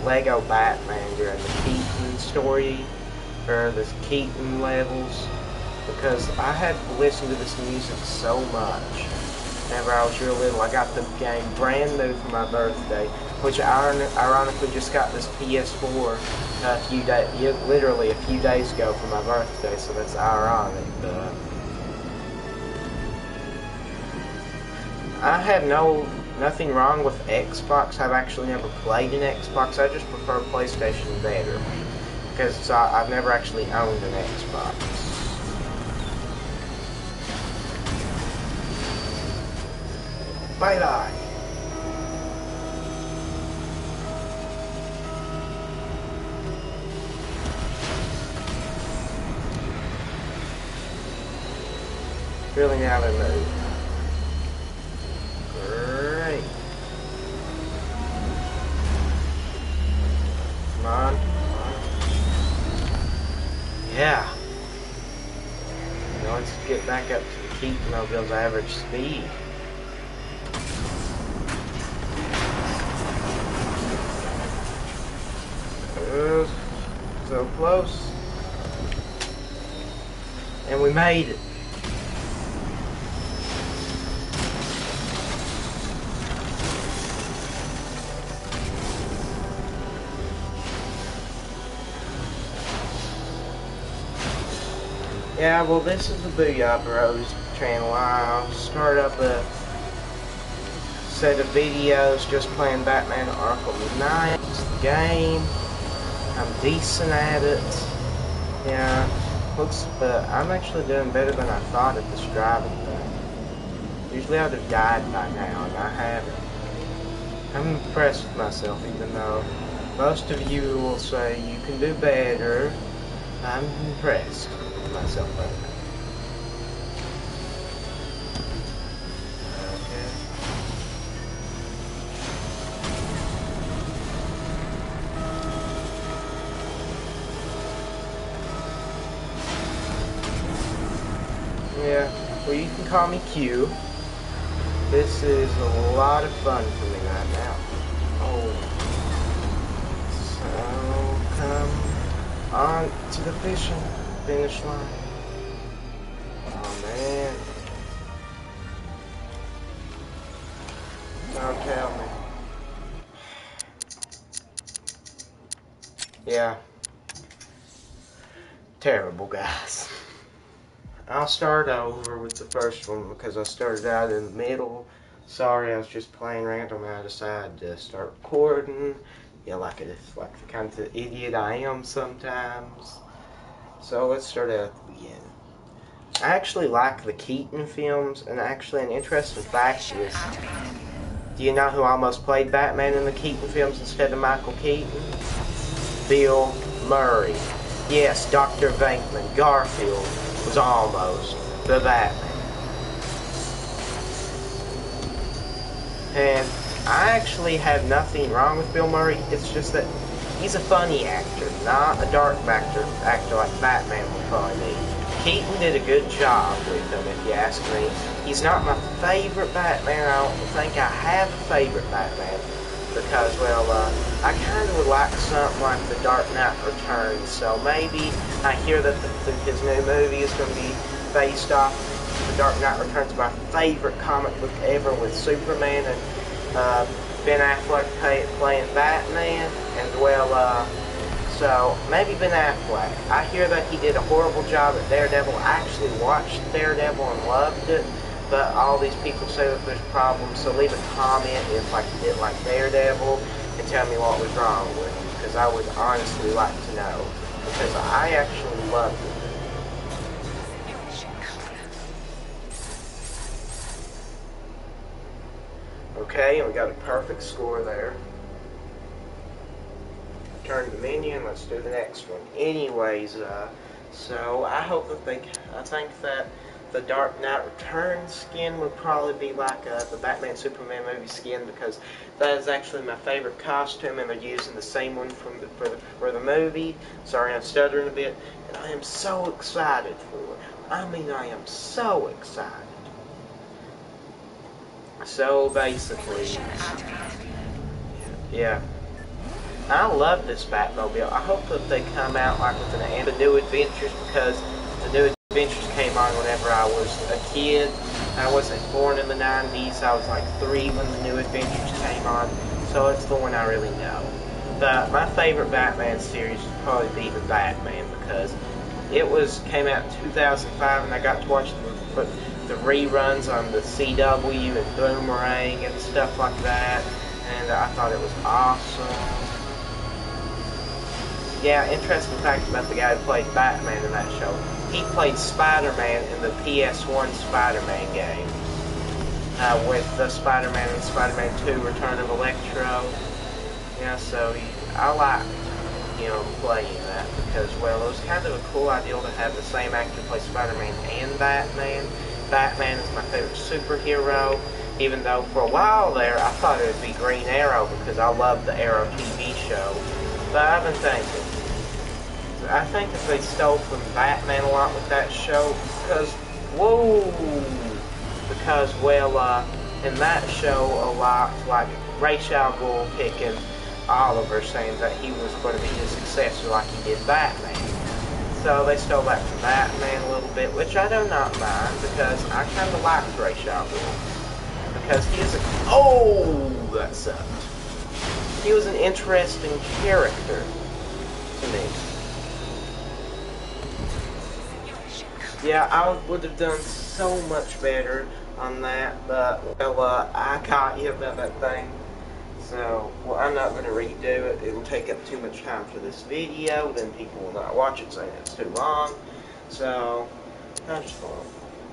Lego Batman during the Keaton story, or the Keaton levels, because I had listened to this music so much. Whenever I was real little, I got the game brand new for my birthday, which I ironically just got this PS4 literally a few days ago for my birthday, so that's ironic. I have nothing wrong with Xbox. I've actually never played an Xbox. I just prefer PlayStation better, because I've never actually owned an Xbox. Bye-bye. Really now they move. Great. Come on. Yeah. Now let's get back up to the Keaton Mobile's average speed. So close. And we made it. Yeah, well, this is the Booyah Bros channel. I'll start up a set of videos just playing Batman Arkham Knight, the game. I'm decent at it. Yeah, I'm actually doing better than I thought at this driving thing. Usually I would have died by now, and I haven't. I'm impressed with myself, even though most of you will say you can do better. I'm impressed with myself right now. Yeah, well, you can call me Q. This is a lot of fun for me right now. Oh. So, come on to the finish line. Oh, man. Don't tell me. Yeah. Terrible, guys. I'll start over with the first one because I started out in the middle. Sorry, I was just playing random and I decided to start recording. Yeah, like the kind of idiot I am sometimes. So let's start out at the beginning. I actually like the Keaton films, and actually an interesting fact is, do you know who almost played Batman in the Keaton films instead of Michael Keaton? Bill Murray. Yes, Dr. Venkman, Garfield, was almost the Batman. And I actually have nothing wrong with Bill Murray. It's just that he's a funny actor, not a dark actor like Batman would probably be. Keaton did a good job with him, if you ask me. He's not my favorite Batman. I don't think I have a favorite Batman. Because, well, I kind of would like something like The Dark Knight Returns, so maybe I hear that his new movie is going to be based off The Dark Knight Returns, my favorite comic book ever, with Superman and Ben Affleck playing Batman, and, well, so maybe Ben Affleck. I hear that he did a horrible job at Daredevil. I actually watched Daredevil and loved it. But all these people say that there's problems, so leave a comment if you didn't like Daredevil and tell me what was wrong with it, because I would honestly like to know, because I actually loved it. Okay, and we got a perfect score there. Turn the menu and let's do the next one. Anyways, so I hope that I think that the Dark Knight Returns skin would probably be like the Batman Superman movie skin, because that is actually my favorite costume, and they're using the same one for the movie. Sorry, I'm stuttering a bit, and I am so excited for it. I mean, I am so excited. So basically, yeah. I love this Batmobile. I hope that they come out like with the New Adventures, because the New Adventures came on whenever I was a kid. I wasn't born in the 90s. I was like 3 when the New Adventures came on, so it's the one I really know. But my favorite Batman series would probably be the Batman, because it came out in 2005, and I got to watch the reruns on the CW and Boomerang and stuff like that, and I thought it was awesome. Yeah, interesting fact about the guy who played Batman in that show. He played Spider-Man in the PS1 Spider-Man game, with the Spider-Man and Spider-Man 2 Return of Electro. Yeah, so I liked him playing that, because, well, it was kind of a cool idea to have the same actor play Spider-Man and Batman. Batman is my favorite superhero, even though for a while there I thought it would be Green Arrow, because I love the Arrow TV show. But I've been thinking, I think that they stole from Batman a lot with that show, because, in that show a lot, like Ra's al Ghul picking Oliver, saying that he was going to be his successor like he did Batman. So they stole that from Batman a little bit, which I do not mind, because I kind of liked Ra's al Ghul. Because he is that sucked. He was an interesting character to me. Yeah, I would have done so much better on that, but, well, I caught you about that thing. So, well, I'm not going to redo it. It'll take up too much time for this video, then people will not watch it, saying it's too long. So, I'm just going.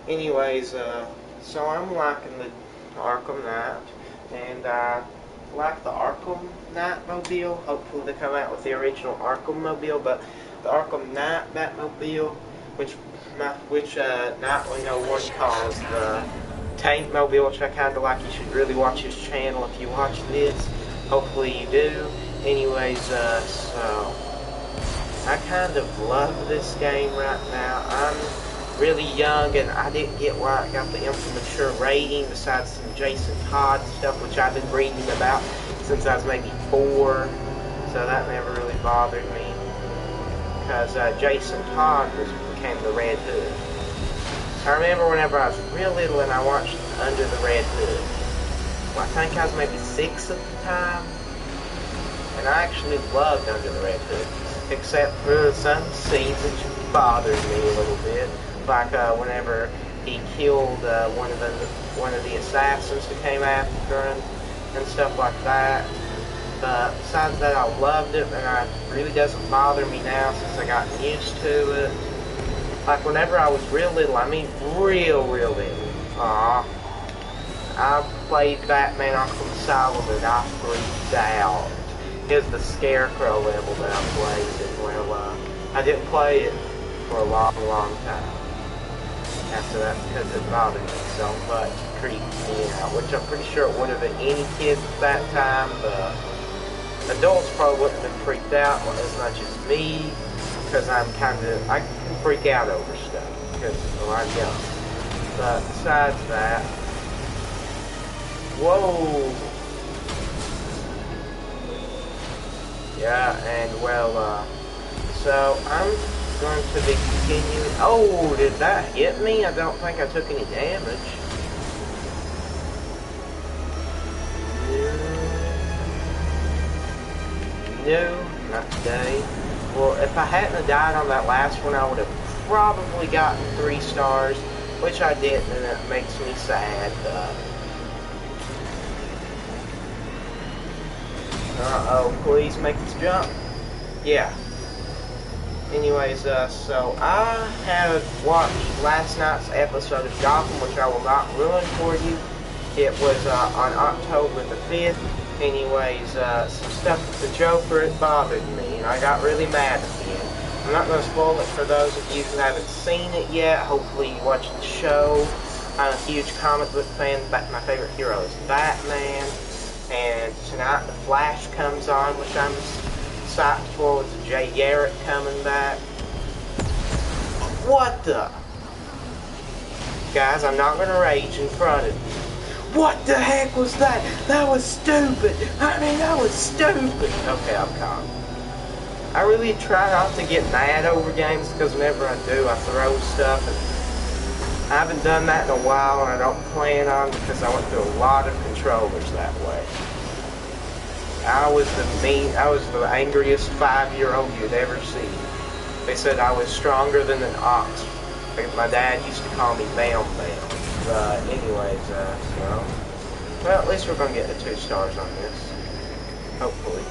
Anyways, so I'm liking the Arkham Knight, and I like the Arkham Knight mobile. Hopefully they come out with the original Arkham mobile, but the Arkham Knight Batmobile, which Nightwing 01 calls the Tank Mobile, which I kind of like. You should really watch his channel if you watch this. Hopefully you do. Anyways, so I kind of love this game right now. I'm really young, and I didn't get why it got the immature rating, besides some Jason Todd stuff, which I've been reading about since I was maybe 4, so that never really bothered me, because Jason Todd became the Red Hood. I remember whenever I was real little and I watched Under the Red Hood. Well, I think I was maybe 6 at the time, and I actually loved Under the Red Hood, except for some scenes which bothered me a little bit. Like whenever he killed one of the assassins who came after him and stuff like that. But besides that, I loved it, and it really doesn't bother me now since I got used to it. Like whenever I was real little, I mean real little, I played Batman Arkham Asylum and I freaked out. It was the Scarecrow level that I played, and well, I didn't play it for a long time after that, because it bothered me so much, it creeped me out, which I'm pretty sure it would have been any kid at that time, but adults probably wouldn't have been freaked out as much as me, because I can freak out over stuff, because, well, I'm young. But besides that, whoa! Yeah, and well, so I'm going to be continuing. Oh, did that hit me? I don't think I took any damage. No, not today. Well, if I hadn't have died on that last one, I would have probably gotten 3 stars, which I didn't, and it makes me sad. Uh-oh, please make this jump. Yeah. Anyways, so I have watched last night's episode of Gotham, which I will not ruin for you. It was on October the 5th. Anyways, some stuff with the Joker, it bothered me, and I got really mad at the end. I'm not going to spoil it for those of you who haven't seen it yet. Hopefully you watch the show. I'm a huge comic book fan. My favorite hero is Batman. And tonight the Flash comes on, which I'm psyched for, with Jay Garrett coming back. What the? Guys, I'm not going to rage in front of you. What the heck was that? That was stupid. I mean, that was stupid. Okay, I'm calm. I really try not to get mad over games because whenever I do, I throw stuff. And I haven't done that in a while, and I don't plan on because I went through a lot of controllers that way. I was the angriest 5-year-old you'd ever see. They said I was stronger than an ox. My dad used to call me Bam Bam. But anyways, so, well, at least we're gonna get the 2 stars on this, hopefully.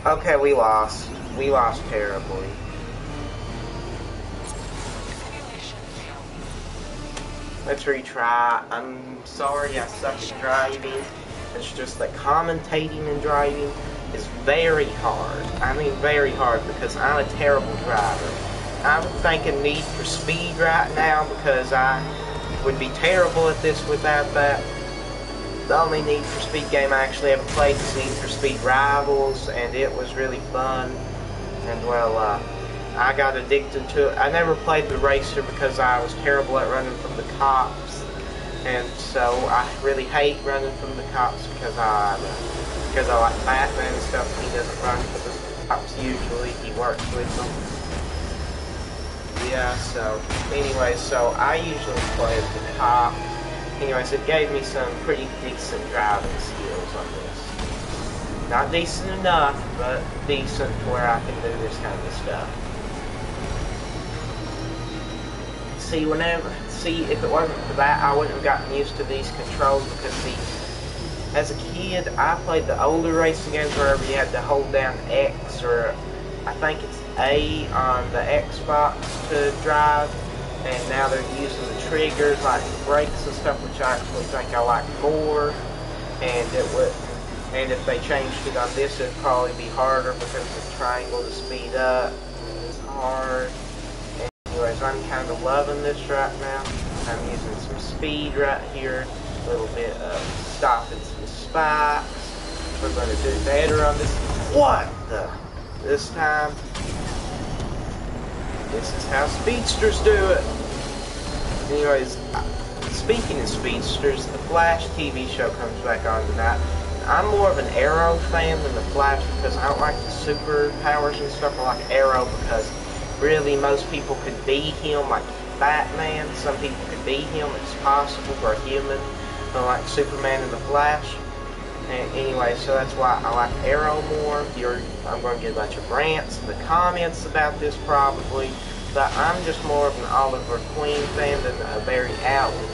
Okay, we lost. We lost terribly. Let's retry. I'm sorry I suck at driving. It's just that commentating and driving is very hard. I mean very hard because I'm a terrible driver. I'm thinking Need for Speed right now because I would be terrible at this without that. The only Need for Speed game I actually ever played was Need for Speed Rivals, and it was really fun. And well, I got addicted to it. I never played the racer because I was terrible at running from the cops, and so I really hate running from the cops because I like Batman and stuff. He doesn't run from the cops usually. He works with them. Yeah. So anyway, so I usually play as the cop. Anyways, it gave me some pretty decent driving skills on this. Not decent enough, but decent to where I can do this kind of stuff. See, if it wasn't for that, I wouldn't have gotten used to these controls because, see, as a kid, I played the older racing games where you had to hold down X, or I think it's A on the Xbox to drive, and now they're using the triggers like brakes and stuff, which I actually think I like more. And if they changed it on this, it'd probably be harder because the triangle to speed up is hard. Anyways, I'm kind of loving this right now. I'm using some speed right here, a little bit of stopping some spikes. We're going to do better on this. What the? This time, this is how speedsters do it. Anyways, speaking of speedsters, the Flash TV show comes back on tonight. I'm more of an Arrow fan than the Flash because I don't like the superpowers and stuff. I like Arrow because really most people could be him, like Batman. Some people could be him. It's possible for a human, like Superman and the Flash. And anyway, so that's why I like Arrow more. I'm going to get a bunch of rants in the comments about this probably, but I'm just more of an Oliver Queen fan than a Barry Allen.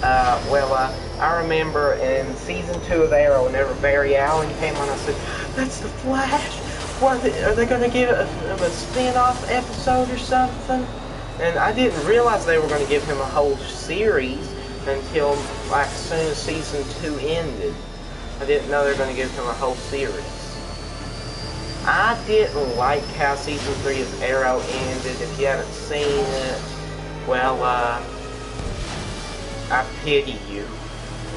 I remember in season 2 of Arrow, whenever Barry Allen came on, I said, "That's the Flash. What are they going to give a spin-off episode or something?" And I didn't realize they were going to give him a whole series until like as soon as season 2 ended. I didn't know they were going to give him a whole series. I didn't like how season 3 of Arrow ended. If you haven't seen it, well, I pity you,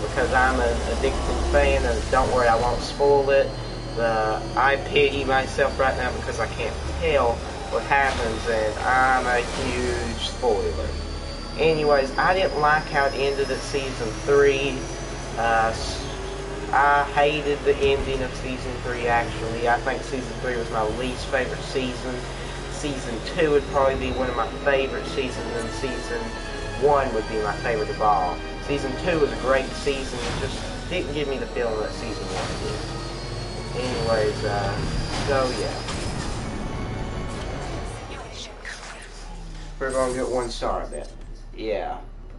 because I'm an addicted fan, and don't worry, I won't spoil it. I pity myself right now because I can't tell what happens, and I'm a huge spoiler. Anyways, I didn't like how it ended at season 3. I hated the ending of season 3, actually. I think season 3 was my least favorite season. Season 2 would probably be one of my favorite seasons, and season 1 would be my favorite of all. Season 2 was a great season, it just didn't give me the feeling that season 1 did. Anyways, so yeah. We're gonna get 1 star of it. Yeah,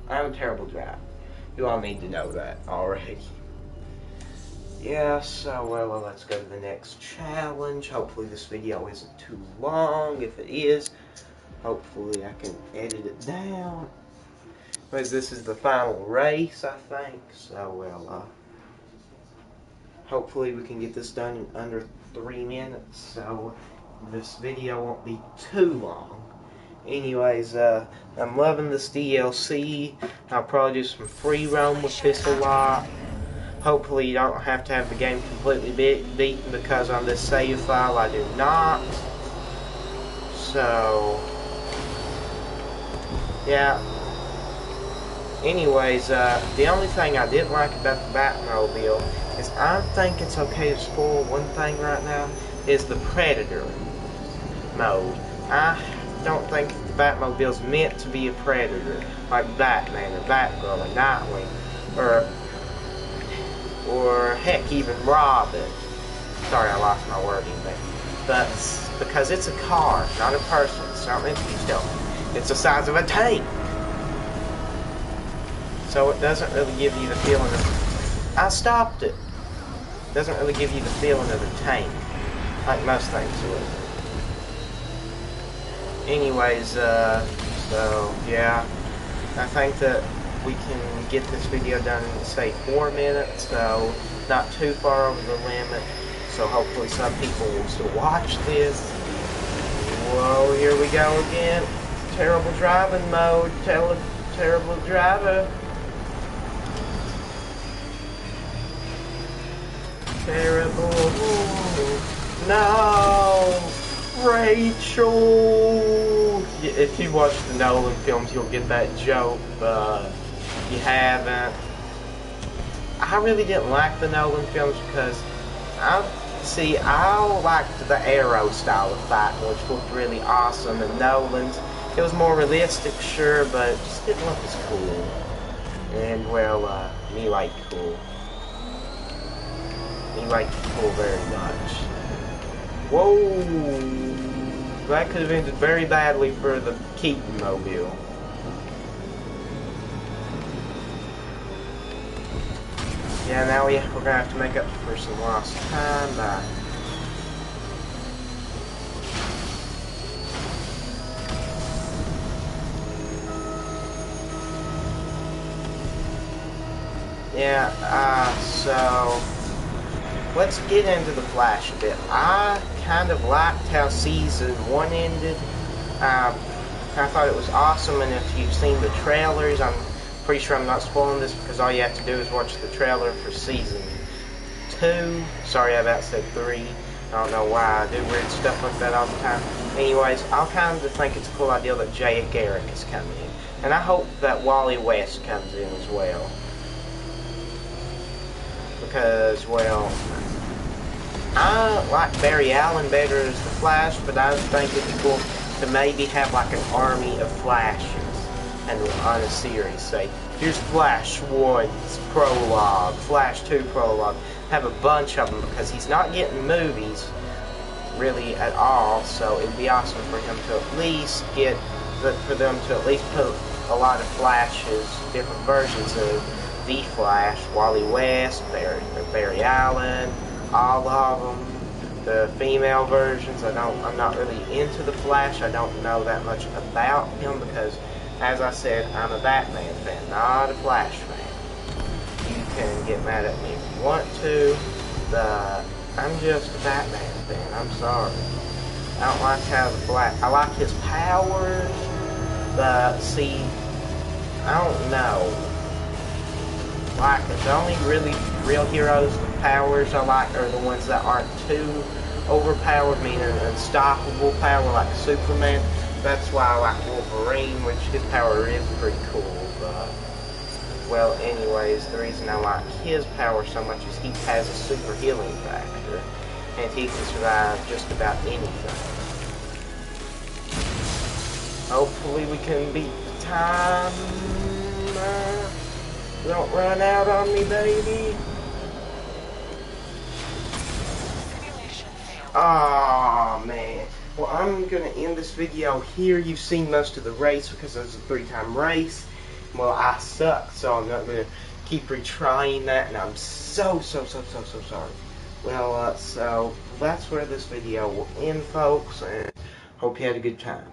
I'm a terrible driver. You all need to know that already. Yeah, so, well, let's go to the next challenge. Hopefully this video isn't too long. If it is, hopefully I can edit it down. But this is the final race, I think. So, well, hopefully we can get this done in under 3 minutes. So, this video won't be too long. Anyways, I'm loving this DLC. I'll probably do some free roam with this a lot. Hopefully you don't have to have the game completely beaten because on this save file I do not. So, yeah. Anyways, the only thing I didn't like about the Batmobile is I think it's okay to spoil one thing right now, is the Predator mode. I don't think the Batmobile's meant to be a Predator, like Batman or Batgirl or Nightwing, or heck, even Robin. Sorry, I lost my wording there. But because it's a car, not a person, it's not meant to be stealthy. It's the size of a tank. So it doesn't really give you the feeling of... I stopped it. It doesn't really give you the feeling of a tank, like most things would. Anyways, so, yeah. I think that we can get this video done in, say, 4 minutes, so not too far over the limit. So hopefully some people will still watch this. Whoa, here we go again. Terrible driving mode. Terrible driver. Terrible. No! Rachel! If you watch the Nolan films, you'll get that joke, but you haven't. I really didn't like the Nolan films because I liked the Arrow style of fighting, which looked really awesome, and Nolan's, it was more realistic, sure, but it just didn't look as cool. And, well, me like cool. Me like cool very much. Whoa! That could have ended very badly for the Keaton mobile. Yeah, now we're gonna have to make up for some lost time by... Yeah, so... let's get into the Flash a bit. I kind of liked how Season 1 ended. I thought it was awesome, and if you've seen the trailers, I'm pretty sure I'm not spoiling this because all you have to do is watch the trailer for Season 2. Sorry, I about said 3. I don't know why I do weird stuff like that all the time. Anyways, I kind of think it's a cool idea that Jay Garrick is coming in. And I hope that Wally West comes in as well. Because, well, I like Barry Allen better as the Flash, but I think it'd be cool to maybe have like an army of Flashes and on a series. Say, here's Flash 1's prologue, Flash 2 prologue. Have a bunch of them because he's not getting movies really at all, so it'd be awesome for him to at least get, for them to at least put a lot of Flashes, different versions of the Flash, Wally West, Barry Allen, all of them. The female versions, I'm not really into the Flash. I don't know that much about him because, as I said, I'm a Batman fan, not a Flash fan. You can get mad at me if you want to, but I'm just a Batman fan. I'm sorry. I don't like how the Flash. I like his powers, but see, I don't know. Like, the only really real heroes with powers I like are the ones that aren't too overpowered, meaning an unstoppable power like Superman. That's why I like Wolverine, which his power is pretty cool, but, well, anyways, the reason I like his power so much is he has a super healing factor, and he can survive just about anything. Hopefully we can beat the time. Don't run out on me, baby. Aw, man. Well, I'm going to end this video here. You've seen most of the race because it was a 3-time race. Well, I suck, so I'm not going to keep retrying that, and I'm so sorry. Well, so that's where this video will end, folks, and hope you had a good time.